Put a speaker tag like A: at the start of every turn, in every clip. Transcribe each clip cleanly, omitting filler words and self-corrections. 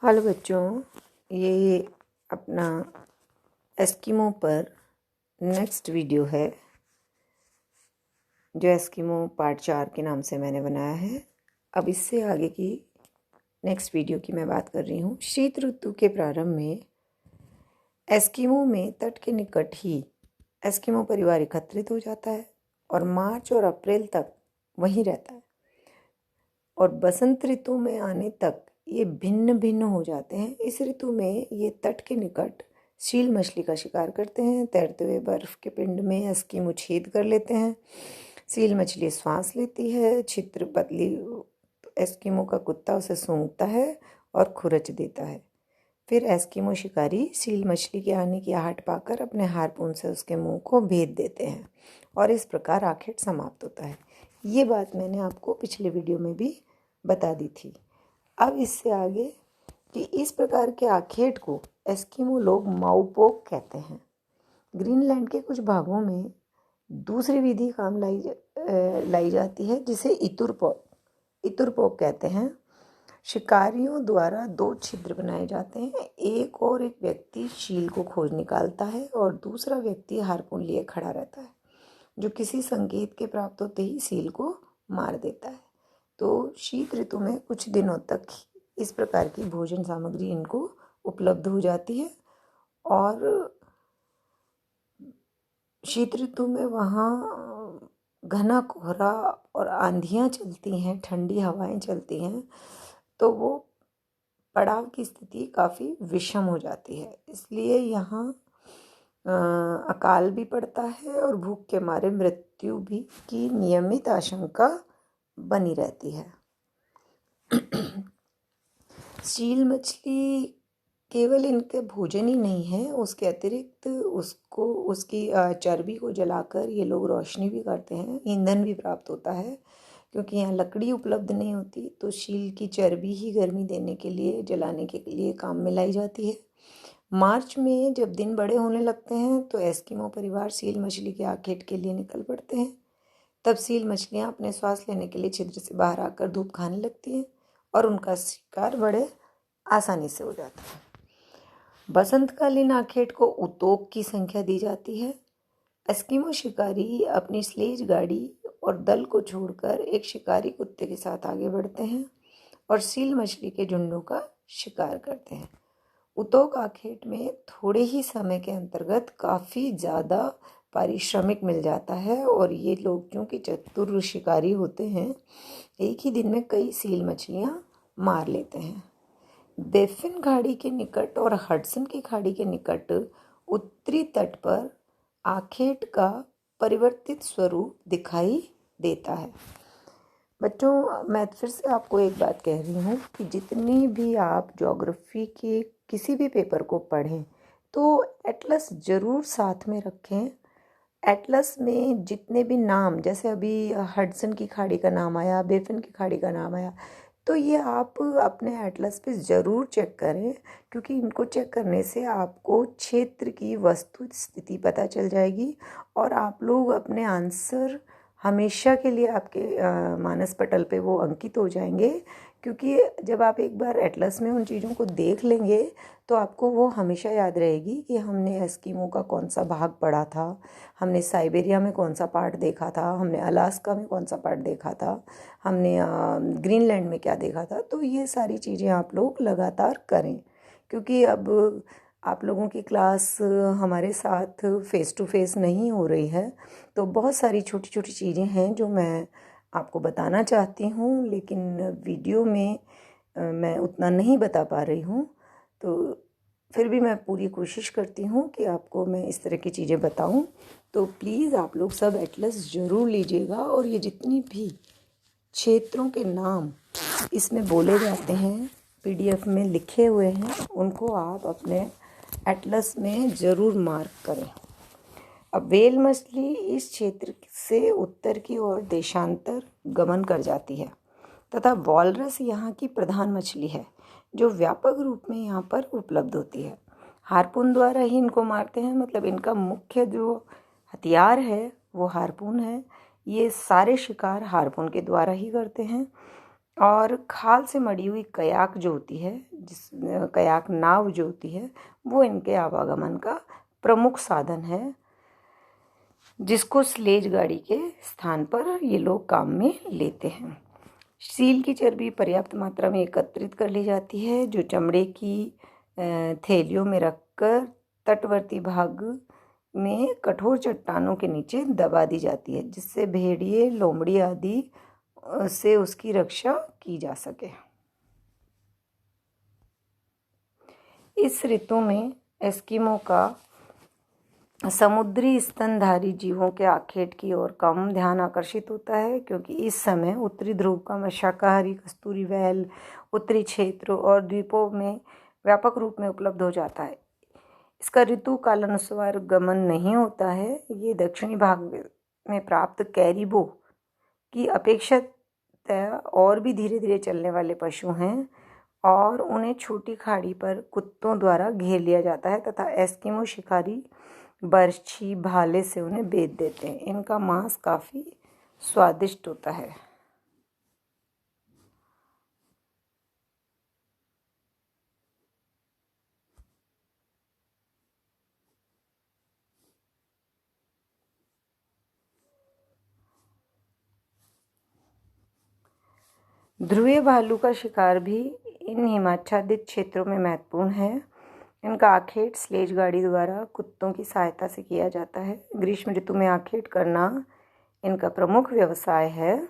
A: Hello बच्चों, ये अपना एस्किमो पर नेक्स्ट वीडियो है जो एस्किमो पार्ट 4 के नाम से मैंने बनाया है। अब इससे आगे की नेक्स्ट वीडियो की मैं बात कर रही हूँ। शीत ऋतु के प्रारंभ में एस्किमो में तट के निकट ही एस्किमो परिवार एकत्रित हो जाता है और मार्च और अप्रैल तक वहीं रहता है और बसंत ऋतु में आने तक ये भिन्न भिन्न हो जाते हैं। इस ऋतु में ये तट के निकट सील मछली का शिकार करते हैं। तैरते हुए बर्फ के पिंड में एस्किमो छेद कर लेते हैं। सील मछली श्वास लेती है। छिद्र पतली एस्किमो का कुत्ता उसे सूंघता है और खुरच देता है। फिर एस्किमो शिकारी सील मछली के आने की आहट पाकर अपने हार्पून से उसके मुंह को भेद देते हैं और इस प्रकार आखेट समाप्त होता है। ये बात मैंने आपको पिछले वीडियो में भी बता दी थी। अब इससे आगे कि इस प्रकार के आखेट को एस्किमो लोग माउपोक कहते हैं। ग्रीनलैंड के कुछ भागों में दूसरी विधि काम लाई जाती है जिसे इतुरपोक कहते हैं। शिकारियों द्वारा 2 छिद्र बनाए जाते हैं। एक व्यक्ति शील को खोज निकालता है और दूसरा व्यक्ति हार्पून लिए खड़ा रहता है जो किसी संकेत के प्राप्त होते ही सील को मार देता है। तो शीत ऋतु में कुछ दिनों तक इस प्रकार की भोजन सामग्री इनको उपलब्ध हो जाती है और शीत ऋतु में वहाँ घना कोहरा और आंधियाँ चलती हैं, ठंडी हवाएं चलती हैं, तो वो पड़ाव की स्थिति काफ़ी विषम हो जाती है। इसलिए यहाँ अकाल भी पड़ता है और भूख के मारे मृत्यु भी की नियमित आशंका बनी रहती है। सील मछली केवल इनके भोजन ही नहीं है, उसके अतिरिक्त उसकी चर्बी को जलाकर ये लोग रोशनी भी करते हैं, ईंधन भी प्राप्त होता है। क्योंकि यहाँ लकड़ी उपलब्ध नहीं होती तो सील की चर्बी ही गर्मी देने के लिए, जलाने के लिए काम में लाई जाती है। मार्च में जब दिन बड़े होने लगते हैं तो एस्किमो परिवार सील मछली के आखेट के लिए निकल पड़ते हैं। तब सील मछलियाँ अपने श्वास लेने के लिए छिद्र से बाहर आकर धूप खाने लगती हैं और उनका शिकार बड़े आसानी से हो जाता है। बसंतकालीन आखेट को उतोक की संख्या दी जाती है। एस्किमो शिकारी अपनी स्लेज गाड़ी और दल को छोड़कर एक शिकारी कुत्ते के साथ आगे बढ़ते हैं और सील मछली के झुंडों का शिकार करते हैं। उतोक आखेट में थोड़े ही समय के अंतर्गत काफ़ी ज़्यादा पारिश्रमिक मिल जाता है और ये लोग क्योंकि चतुर शिकारी होते हैं, एक ही दिन में कई सील मछलियाँ मार लेते हैं। बेफिन खाड़ी के निकट और हडसन की खाड़ी के निकट उत्तरी तट पर आखेट का परिवर्तित स्वरूप दिखाई देता है। बच्चों, मैं फिर से आपको एक बात कह रही हूँ कि जितनी भी आप ज्योग्राफी के किसी भी पेपर को पढ़ें तो एटलस ज़रूर साथ में रखें। एटलस में जितने भी नाम, जैसे अभी हडसन की खाड़ी का नाम आया, बेफिन की खाड़ी का नाम आया, तो ये आप अपने एटलस पे ज़रूर चेक करें, क्योंकि इनको चेक करने से आपको क्षेत्र की वस्तु स्थिति पता चल जाएगी और आप लोग अपने आंसर हमेशा के लिए आपके मानस पटल पे वो अंकित हो जाएंगे। क्योंकि जब आप एक बार एटलस में उन चीज़ों को देख लेंगे तो आपको वो हमेशा याद रहेगी कि हमने एस्किमो का कौन सा भाग पढ़ा था, हमने साइबेरिया में कौन सा पार्ट देखा था, हमने अलास्का में कौन सा पार्ट देखा था, हमने ग्रीनलैंड में क्या देखा था। तो ये सारी चीज़ें आप लोग लगातार करें, क्योंकि अब आप लोगों की क्लास हमारे साथ फ़ेस टू फेस नहीं हो रही है, तो बहुत सारी छोटी छोटी चीज़ें हैं जो मैं आपको बताना चाहती हूँ, लेकिन वीडियो में मैं उतना नहीं बता पा रही हूँ। तो फिर भी मैं पूरी कोशिश करती हूँ कि आपको मैं इस तरह की चीज़ें बताऊँ। तो प्लीज़ आप लोग सब एटलस ज़रूर लीजिएगा और ये जितनी भी क्षेत्रों के नाम इसमें बोले जाते हैं, PDF में लिखे हुए हैं, उनको आप अपने एटलस में ज़रूर मार्क करें। अब व्हेल मछली इस क्षेत्र से उत्तर की ओर देशांतर गमन कर जाती है तथा वॉलरस यहाँ की प्रधान मछली है जो व्यापक रूप में यहाँ पर उपलब्ध होती है। हार्पून द्वारा ही इनको मारते हैं, मतलब इनका मुख्य जो हथियार है वो हार्पून है। ये सारे शिकार हार्पून के द्वारा ही करते हैं और खाल से मड़ी हुई कयाक जो होती है, जिस कयाक नाव जो होती है, वो इनके आवागमन का प्रमुख साधन है, जिसको स्लेज गाड़ी के स्थान पर ये लोग काम में लेते हैं। सील की चर्बी पर्याप्त मात्रा में एकत्रित कर ली जाती है, जो चमड़े की थैलियों में रखकर तटवर्ती भाग में कठोर चट्टानों के नीचे दबा दी जाती है, जिससे भेड़िए, लोमड़ी आदि से उसकी रक्षा की जा सके। इस ऋतु में एस्किमो का समुद्री स्तनधारी जीवों के आखेट की ओर कम ध्यान आकर्षित होता है, क्योंकि इस समय उत्तरी ध्रुव का शाकाहारी कस्तूरी व्हेल उत्तरी क्षेत्र और द्वीपों में व्यापक रूप में उपलब्ध हो जाता है। इसका ऋतु कालानुसार गमन नहीं होता है। ये दक्षिणी भाग में प्राप्त कैरिबो की अपेक्षाकृत और भी धीरे धीरे चलने वाले पशु हैं, और उन्हें छोटी खाड़ी पर कुत्तों द्वारा घेर लिया जाता है तथा एस्किमो शिकारी बर्छी, भाले से उन्हें बेच देते हैं। इनका मांस काफ़ी स्वादिष्ट होता है। ध्रुवीय भालू का शिकार भी इन हिमाच्छादित क्षेत्रों में महत्वपूर्ण है। इनका आखेट स्लेज गाड़ी द्वारा कुत्तों की सहायता से किया जाता है। ग्रीष्म ऋतु में आखेट करना इनका प्रमुख व्यवसाय है।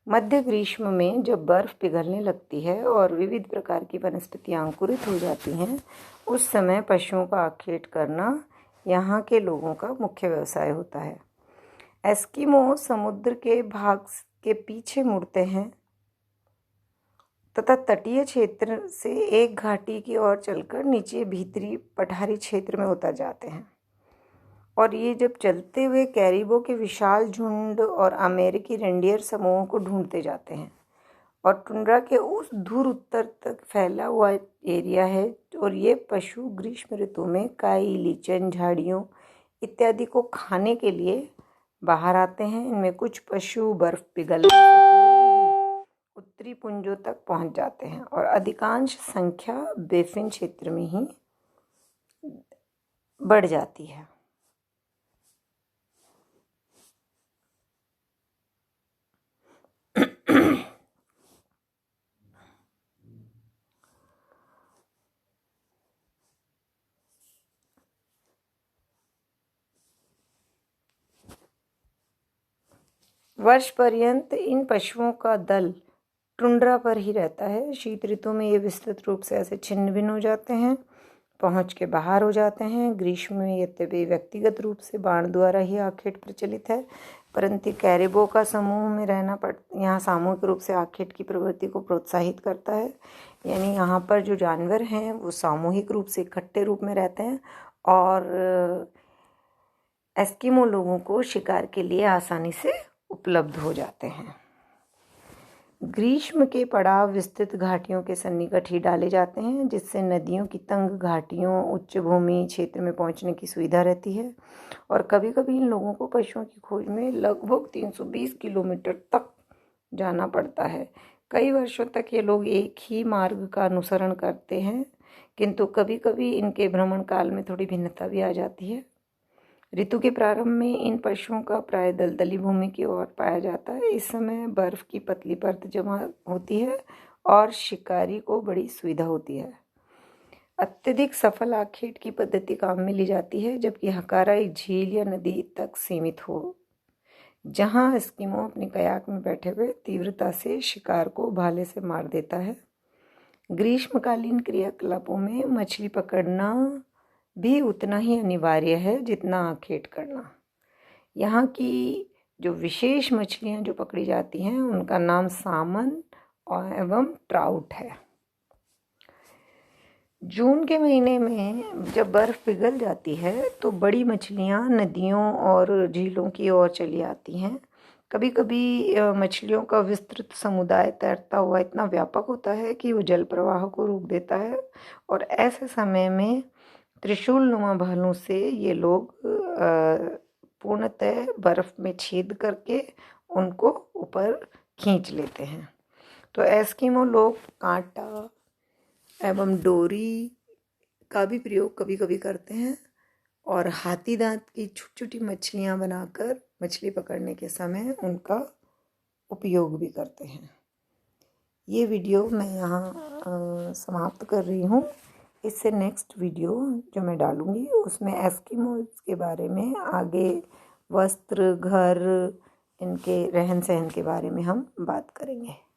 A: मध्य ग्रीष्म में जब बर्फ़ पिघलने लगती है और विविध प्रकार की वनस्पतियाँ अंकुरित हो जाती हैं, उस समय पशुओं का आखेट करना यहाँ के लोगों का मुख्य व्यवसाय होता है। एस्किमो समुद्र के भाग के पीछे मुड़ते हैं तथा तटीय क्षेत्र से एक घाटी की ओर चलकर नीचे भीतरी पठारी क्षेत्र में उतर जाते हैं, और ये जब चलते हुए कैरिबो के विशाल झुंड और अमेरिकी रेंडियर समूहों को ढूंढते जाते हैं। और टुंड्रा के उस दूर उत्तर तक फैला हुआ एरिया है, और ये पशु ग्रीष्म ऋतु में काई, लीचन, झाड़ियों इत्यादि को खाने के लिए बाहर आते हैं। इनमें कुछ पशु बर्फ पिघलने से उत्तरी पुंजों तक पहुंच जाते हैं, और अधिकांश संख्या बेफिन क्षेत्र में ही बढ़ जाती है। वर्ष पर्यंत इन पशुओं का दल टुंड्रा पर ही रहता है। शीत ऋतु में ये विस्तृत रूप से ऐसे छिन्न भिन्न हो जाते हैं, पहुंच के बाहर हो जाते हैं। ग्रीष्म में यद्यपि व्यक्तिगत रूप से बाण द्वारा ही आखेट प्रचलित है, परंतु कैरिबो का समूह में रहना यहाँ सामूहिक रूप से आखेट की प्रवृत्ति को प्रोत्साहित करता है। यानी यहाँ पर जो जानवर हैं वो सामूहिक रूप से इकट्ठे रूप में रहते हैं, और एस्किमो लोगों को शिकार के लिए आसानी से उपलब्ध हो जाते हैं। ग्रीष्म के पड़ाव विस्तृत घाटियों के सन्निकट ही डाले जाते हैं, जिससे नदियों की तंग घाटियों, उच्च भूमि क्षेत्र में पहुंचने की सुविधा रहती है। और कभी कभी इन लोगों को पशुओं की खोज में लगभग 320 किलोमीटर तक जाना पड़ता है। कई वर्षों तक ये लोग एक ही मार्ग का अनुसरण करते हैं, किंतु कभी कभी इनके भ्रमण काल में थोड़ी भिन्नता भी आ जाती है। ऋतु के प्रारंभ में इन पशुओं का प्राय दलदली भूमि की ओर पाया जाता है। इस समय बर्फ की पतली परत जमा होती है और शिकारी को बड़ी सुविधा होती है। अत्यधिक सफल आखेट की पद्धति काम में ली जाती है जबकि हकारा एक झील या नदी तक सीमित हो, जहां एस्किमो अपने कयाक में बैठे हुए तीव्रता से शिकार को भाले से मार देता है। ग्रीष्मकालीन क्रियाकलापों में मछली पकड़ना भी उतना ही अनिवार्य है जितना आखेट करना। यहाँ की जो विशेष मछलियाँ जो पकड़ी जाती हैं उनका नाम सामन और एवं ट्राउट है। जून के महीने में जब बर्फ़ पिघल जाती है तो बड़ी मछलियाँ नदियों और झीलों की ओर चली आती हैं। कभी कभी मछलियों का विस्तृत समुदाय तैरता हुआ इतना व्यापक होता है कि वो जल प्रवाह को रोक देता है, और ऐसे समय में त्रिशूल नुमा भालों से ये लोग पूर्णतः बर्फ में छेद करके उनको ऊपर खींच लेते हैं। तो एस्किमो लोग कांटा एवं डोरी का भी प्रयोग कभी कभी करते हैं और हाथी दांत की छोटी छोटी मछलियाँ बनाकर मछली पकड़ने के समय उनका उपयोग भी करते हैं। ये वीडियो मैं यहाँ समाप्त कर रही हूँ। इससे नेक्स्ट वीडियो जो मैं डालूँगी उसमें एस्किमोज के बारे में, आगे वस्त्र, घर, इनके रहन सहन के बारे में हम बात करेंगे।